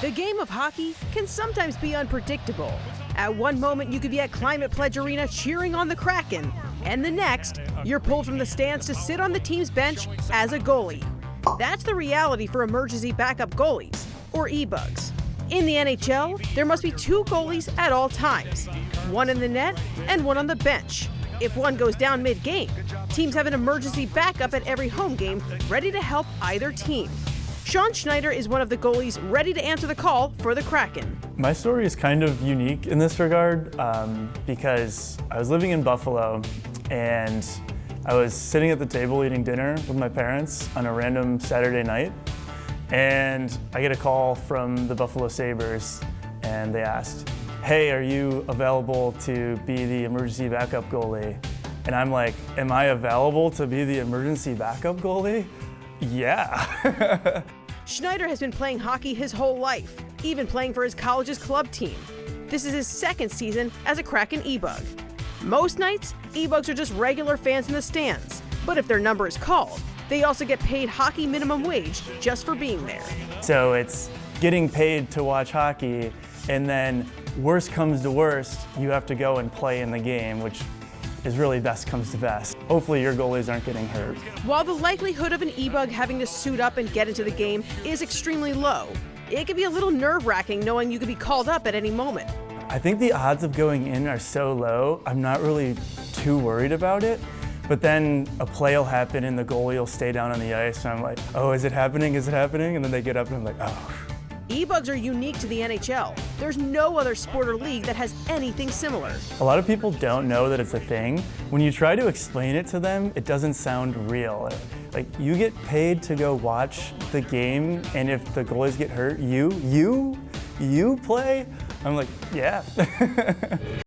The game of hockey can sometimes be unpredictable. At one moment, you could be at Climate Pledge Arena cheering on the Kraken, and the next, you're pulled from the stands to sit on the team's bench as a goalie. That's the reality for emergency backup goalies, or ebugs. In the NHL, there must be two goalies at all times, one in the net and one on the bench. If one goes down mid-game, teams have an emergency backup at every home game ready to help either team. Shawn Schneider is one of the goalies ready to answer the call for the Kraken. My story is kind of unique in this regard because I was living in Buffalo and I was sitting at the table eating dinner with my parents on a random Saturday night, and I get a call from the Buffalo Sabres, and they asked, "Hey, are you available to be the emergency backup goalie?" And I'm like, "Am I available to be the emergency backup goalie?" Yeah. Schneider has been playing hockey his whole life, even playing for his college's club team. This is his second season as a Kraken ebug. Most nights, ebugs are just regular fans in the stands, but if their number is called, they also get paid hockey minimum wage just for being there. So it's getting paid to watch hockey, and then worst comes to worst, you have to go and play in the game, which is really best comes to best. Hopefully your goalies aren't getting hurt. While the likelihood of an ebug having to suit up and get into the game is extremely low, it can be a little nerve-wracking knowing you could be called up at any moment. I think the odds of going in are so low, I'm not really too worried about it. But then a play will happen and the goalie will stay down on the ice, and I'm like, oh, is it happening? Is it happening? And then they get up and I'm like, oh. Ebugs are unique to the NHL. There's no other sport or league that has anything similar. A lot of people don't know that it's a thing. When you try to explain it to them, it doesn't sound real. Like, you get paid to go watch the game, and if the goalies get hurt, you play? I'm like, yeah.